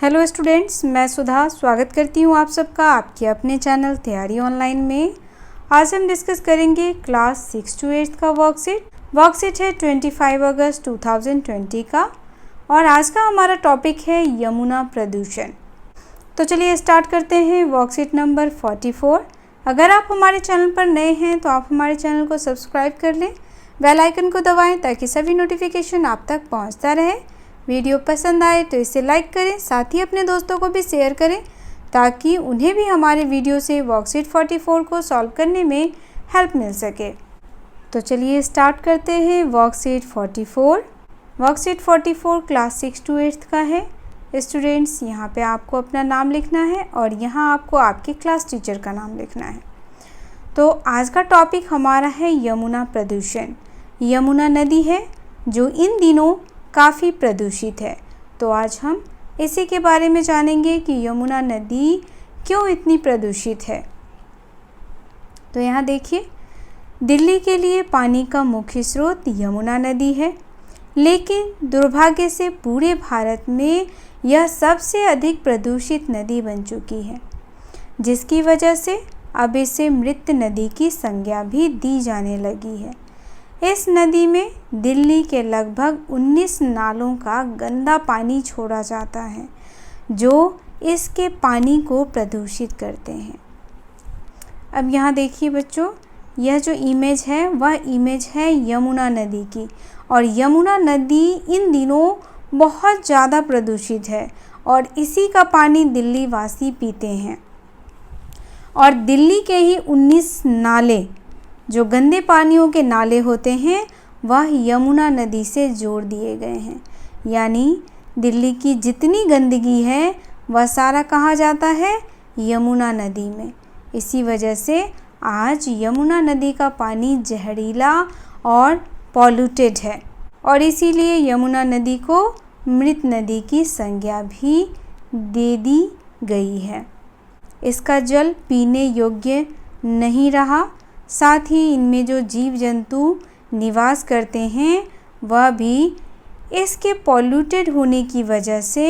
Hello students, मैं सुधा स्वागत करती हूँ आप सबका आपके अपने चैनल तैयारी ऑनलाइन में। आज हम डिस्कस करेंगे क्लास 6 to 8 का वर्कशीट है 25 अगस्त 2020 का और आज का हमारा टॉपिक है यमुना प्रदूषण। तो चलिए स्टार्ट करते हैं वर्कशीट नंबर 44। अगर आप हमारे चैनल पर नए हैं तो आप हमारे चैनल को सब्सक्राइब कर लें, बेल आइकन को दबाएं ताकि सभी नोटिफिकेशन आप तक पहुँचता रहे। वीडियो पसंद आए तो इसे लाइक करें, साथ ही अपने दोस्तों को भी शेयर करें ताकि उन्हें भी हमारे वीडियो से वर्कशीट 44 को सॉल्व करने में हेल्प मिल सके। तो चलिए स्टार्ट करते हैं वर्कशीट 44। वर्कशीट 44 क्लास 6 to 8 का है। स्टूडेंट्स, यहाँ पे आपको अपना नाम लिखना है और यहाँ आपको आपके क्लास टीचर का नाम लिखना है। तो आज का टॉपिक हमारा है यमुना प्रदूषण। यमुना नदी है जो इन दिनों काफ़ी प्रदूषित है। तो आज हम इसी के बारे में जानेंगे कि यमुना नदी क्यों इतनी प्रदूषित है। तो यहाँ देखिए, दिल्ली के लिए पानी का मुख्य स्रोत यमुना नदी है, लेकिन दुर्भाग्य से पूरे भारत में यह सबसे अधिक प्रदूषित नदी बन चुकी है, जिसकी वजह से अब इसे मृत नदी की संज्ञा भी दी जाने लगी है। इस नदी में दिल्ली के लगभग 19 नालों का गंदा पानी छोड़ा जाता है, जो इसके पानी को प्रदूषित करते हैं। अब यहाँ देखिए बच्चों, यह जो इमेज है वह इमेज है यमुना नदी की, और यमुना नदी इन दिनों बहुत ज़्यादा प्रदूषित है और इसी का पानी दिल्ली वासी पीते हैं। और दिल्ली के ही 19 नाले, जो गंदे पानियों के नाले होते हैं, वह यमुना नदी से जोड़ दिए गए हैं। यानी दिल्ली की जितनी गंदगी है वह सारा कहाँ जाता है? यमुना नदी में। इसी वजह से आज यमुना नदी का पानी जहरीला और पॉल्यूटेड है और इसीलिए यमुना नदी को मृत नदी की संज्ञा भी दे दी गई है। इसका जल पीने योग्य नहीं रहा, साथ ही इनमें जो जीव जंतु निवास करते हैं वह भी इसके पॉल्यूटेड होने की वजह से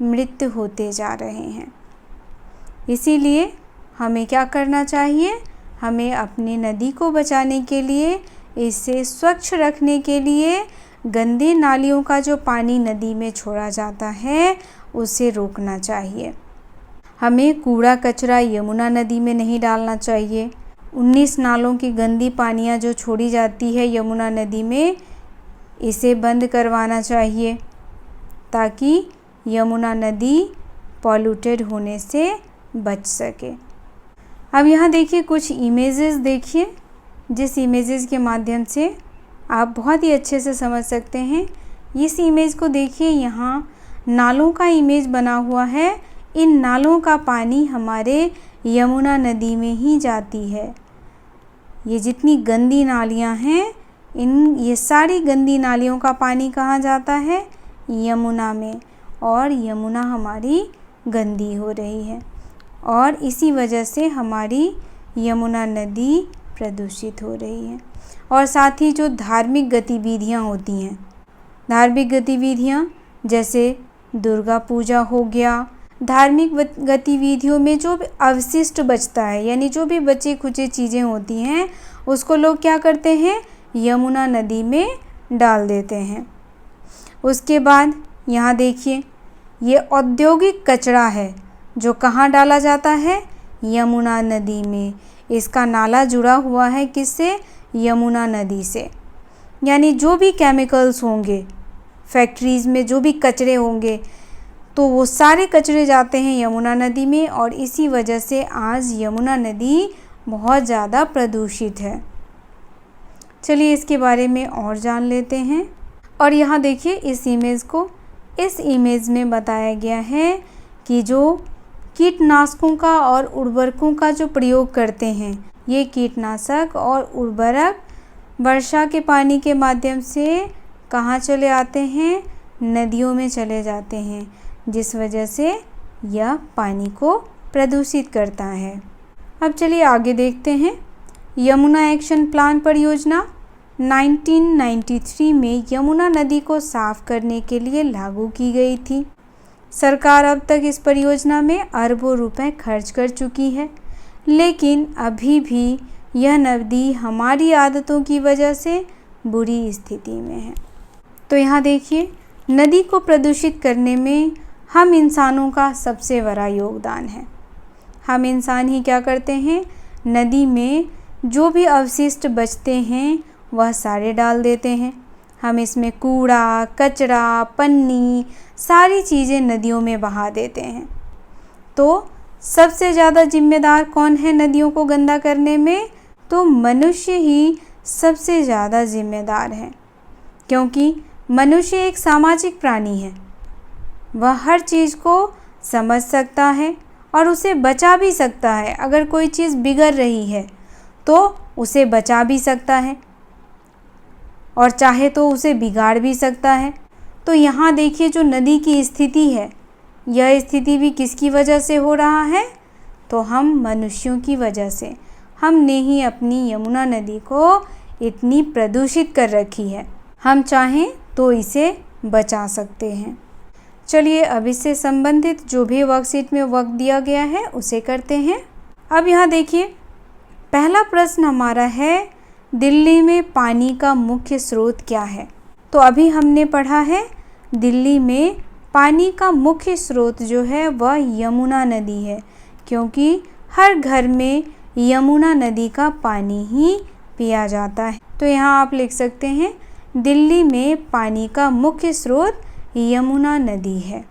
मृत होते जा रहे हैं। इसीलिए हमें क्या करना चाहिए? हमें अपनी नदी को बचाने के लिए, इसे स्वच्छ रखने के लिए गंदे नालियों का जो पानी नदी में छोड़ा जाता है उसे रोकना चाहिए। हमें कूड़ा कचरा यमुना नदी में नहीं डालना चाहिए। 19 नालों की गंदी पानियाँ जो छोड़ी जाती है यमुना नदी में, इसे बंद करवाना चाहिए ताकि यमुना नदी पॉल्यूटेड होने से बच सके। अब यहाँ देखिए कुछ इमेजेस देखिए, जिस इमेजेस के माध्यम से आप बहुत ही अच्छे से समझ सकते हैं। इस इमेज को देखिए, यहाँ नालों का इमेज बना हुआ है। इन नालों का पानी हमारे यमुना नदी में ही जाती है। ये जितनी गंदी नालियाँ हैं, ये सारी गंदी नालियों का पानी कहाँ जाता है? यमुना में, और यमुना हमारी गंदी हो रही है और इसी वजह से हमारी यमुना नदी प्रदूषित हो रही है। और साथ ही जो धार्मिक गतिविधियाँ होती हैं, धार्मिक गतिविधियाँ जैसे दुर्गा पूजा हो गया, धार्मिक गतिविधियों में जो भी अवशिष्ट बचता है, यानी जो भी बची खुची चीज़ें होती हैं, उसको लोग क्या करते हैं? यमुना नदी में डाल देते हैं। उसके बाद यहाँ देखिए, ये औद्योगिक कचरा है जो कहाँ डाला जाता है? यमुना नदी में। इसका नाला जुड़ा हुआ है किससे? यमुना नदी से। यानी जो भी केमिकल्स होंगे फैक्ट्रीज़ में, जो भी कचरे होंगे, तो वो सारे कचरे जाते हैं यमुना नदी में और इसी वजह से आज यमुना नदी बहुत ज़्यादा प्रदूषित है। चलिए इसके बारे में और जान लेते हैं। और यहाँ देखिए इस इमेज में बताया गया है कि जो कीटनाशकों का और उर्वरकों का जो प्रयोग करते हैं, ये कीटनाशक और उर्वरक वर्षा के पानी के माध्यम से कहाँ चले आते हैं? नदियों में चले जाते हैं, जिस वजह से यह पानी को प्रदूषित करता है। अब चलिए आगे देखते हैं। यमुना एक्शन प्लान परियोजना 1993 में यमुना नदी को साफ करने के लिए लागू की गई थी। सरकार अब तक इस परियोजना में अरबों रुपए खर्च कर चुकी है, लेकिन अभी भी यह नदी हमारी आदतों की वजह से बुरी स्थिति में है। तो यहाँ देखिए, नदी को प्रदूषित करने में हम इंसानों का सबसे बड़ा योगदान है। हम इंसान ही क्या करते हैं, नदी में जो भी अवशिष्ट बचते हैं वह सारे डाल देते हैं। हम इसमें कूड़ा, कचरा, पन्नी, सारी चीज़ें नदियों में बहा देते हैं। तो सबसे ज़्यादा जिम्मेदार कौन है नदियों को गंदा करने में? तो मनुष्य ही सबसे ज़्यादा जिम्मेदार है, क्योंकि मनुष्य एक सामाजिक प्राणी है। वह हर चीज़ को समझ सकता है और उसे बचा भी सकता है। अगर कोई चीज़ बिगड़ रही है तो उसे बचा भी सकता है और चाहे तो उसे बिगाड़ भी सकता है। तो यहाँ देखिए, जो नदी की स्थिति है, यह स्थिति भी किसकी वजह से हो रहा है? तो हम मनुष्यों की वजह से। हमने ही अपनी यमुना नदी को इतनी प्रदूषित कर रखी है। हम चाहें तो इसे बचा सकते हैं। चलिए, अब इससे संबंधित जो भी वर्कशीट में वर्क दिया गया है उसे करते हैं। अब यहाँ देखिए, पहला प्रश्न हमारा है, दिल्ली में पानी का मुख्य स्रोत क्या है? तो अभी हमने पढ़ा है, दिल्ली में पानी का मुख्य स्रोत जो है वह यमुना नदी है, क्योंकि हर घर में यमुना नदी का पानी ही पिया जाता है। तो यहाँ आप लिख सकते हैं, दिल्ली में पानी का मुख्य स्रोत यमुना नदी है।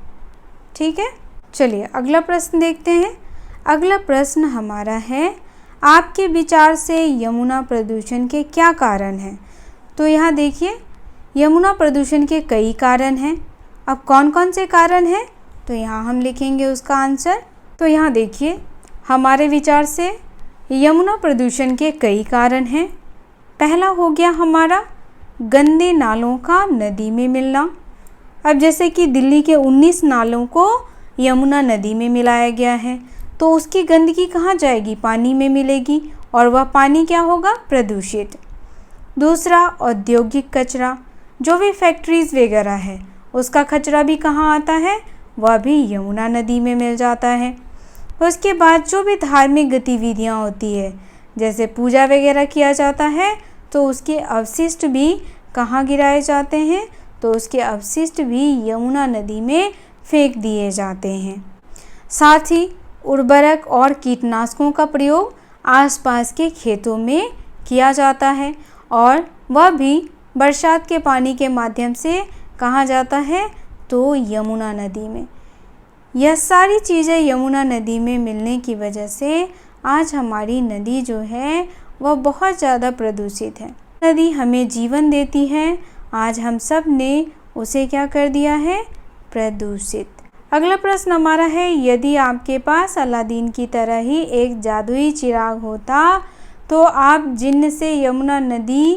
ठीक है, चलिए अगला प्रश्न देखते हैं। अगला प्रश्न हमारा है, आपके विचार से यमुना प्रदूषण के क्या कारण हैं? तो यहाँ देखिए, यमुना प्रदूषण के कई कारण हैं। अब कौन कौन से कारण हैं? तो यहाँ हम लिखेंगे उसका आंसर। तो यहाँ देखिए, हमारे विचार से यमुना प्रदूषण के कई कारण हैं। पहला हो गया हमारा गंदे नालों का नदी में मिलना। अब जैसे कि दिल्ली के 19 नालों को यमुना नदी में मिलाया गया है, तो उसकी गंदगी कहाँ जाएगी? पानी में मिलेगी और वह पानी क्या होगा? प्रदूषित। दूसरा, औद्योगिक कचरा, जो भी फैक्ट्रीज़ वगैरह है उसका कचरा भी कहाँ आता है? वह भी यमुना नदी में मिल जाता है। उसके बाद जो भी धार्मिक गतिविधियाँ होती है, जैसे पूजा वगैरह किया जाता है, तो उसके अवशिष्ट भी कहाँ गिराए जाते हैं? तो उसके अवशिष्ट भी यमुना नदी में फेंक दिए जाते हैं। साथ ही उर्वरक और कीटनाशकों का प्रयोग आसपास के खेतों में किया जाता है और वह भी बरसात के पानी के माध्यम से कहाँ जाता है? तो यमुना नदी में। यह सारी चीज़ें यमुना नदी में मिलने की वजह से आज हमारी नदी जो है वह बहुत ज़्यादा प्रदूषित है। नदी हमें जीवन देती है, आज हम सब ने उसे क्या कर दिया है? प्रदूषित। अगला प्रश्न हमारा है, यदि आपके पास अलादीन की तरह ही एक जादुई चिराग होता तो आप जिन्न से यमुना नदी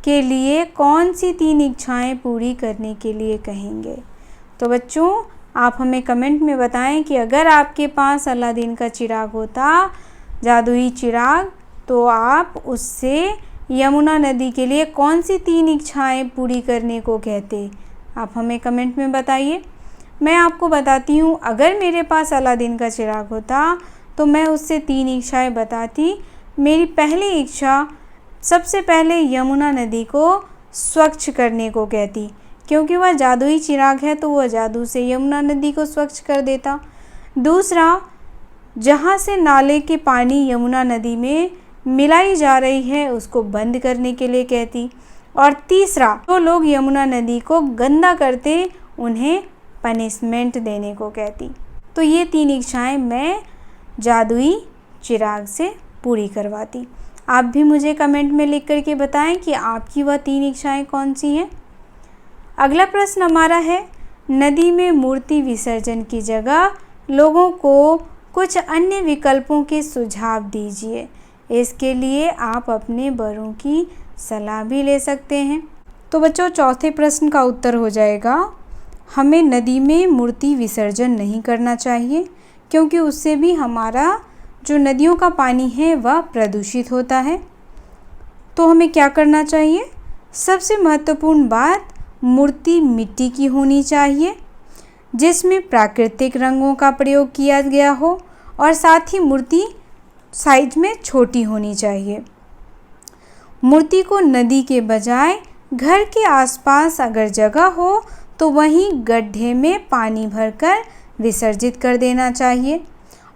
के लिए कौन सी 3 इच्छाएं पूरी करने के लिए कहेंगे? तो बच्चों, आप हमें कमेंट में बताएं कि अगर आपके पास अलादीन का चिराग होता, जादुई चिराग, तो आप उससे यमुना नदी के लिए कौन सी 3 इच्छाएं पूरी करने को कहते? आप हमें कमेंट में बताइए। मैं आपको बताती हूँ, अगर मेरे पास अलादीन का चिराग होता तो मैं उससे 3 इच्छाएं बताती। मेरी पहली इच्छा सबसे पहले यमुना नदी को स्वच्छ करने को कहती, क्योंकि वह जादुई चिराग है तो वह जादू से यमुना नदी को स्वच्छ कर देता। दूसरा, जहाँ से नाले के पानी यमुना नदी में मिलाई जा रही है उसको बंद करने के लिए कहती। और तीसरा, जो लोग यमुना नदी को गंदा करते उन्हें पनिशमेंट देने को कहती। तो ये 3 इच्छाएं मैं जादुई चिराग से पूरी करवाती। आप भी मुझे कमेंट में लिख करके बताएं कि आपकी वह 3 इच्छाएं कौन सी हैं। अगला प्रश्न हमारा है, नदी में मूर्ति विसर्जन की जगह लोगों को कुछ अन्य विकल्पों के सुझाव दीजिए। इसके लिए आप अपने बड़ों की सलाह भी ले सकते हैं। तो बच्चों, चौथे प्रश्न का उत्तर हो जाएगा, हमें नदी में मूर्ति विसर्जन नहीं करना चाहिए, क्योंकि उससे भी हमारा जो नदियों का पानी है वह प्रदूषित होता है। तो हमें क्या करना चाहिए? सबसे महत्वपूर्ण बात, मूर्ति मिट्टी की होनी चाहिए। जिसमें प्राकृतिक रंगों का प्रयोग किया गया हो और साथ ही मूर्ति साइज में छोटी होनी चाहिए। मूर्ति को नदी के बजाय घर के आसपास अगर जगह हो तो वहीं गड्ढे में पानी भरकर विसर्जित कर देना चाहिए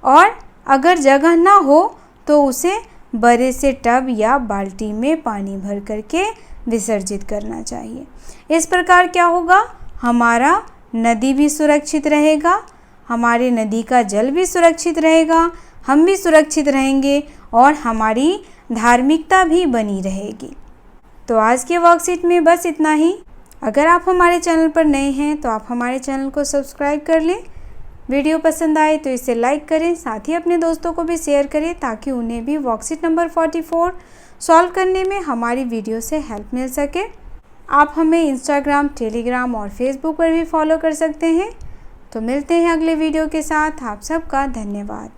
और अगर जगह ना हो तो उसे बड़े से टब या बाल्टी में पानी भर करके विसर्जित करना चाहिए। इस प्रकार क्या होगा, हमारा नदी भी सुरक्षित रहेगा, हमारे नदी का जल भी सुरक्षित रहेगा, हम भी सुरक्षित रहेंगे और हमारी धार्मिकता भी बनी रहेगी। तो आज के वर्कशीट में बस इतना ही। अगर आप हमारे चैनल पर नए हैं तो आप हमारे चैनल को सब्सक्राइब कर लें। वीडियो पसंद आए तो इसे लाइक करें, साथ ही अपने दोस्तों को भी शेयर करें ताकि उन्हें भी वर्कशीट नंबर 44 सॉल्व करने में हमारी वीडियो से हेल्प मिल सके। आप हमें इंस्टाग्राम, टेलीग्राम और फेसबुक पर भी फॉलो कर सकते हैं। तो मिलते हैं अगले वीडियो के साथ। आप सबका धन्यवाद।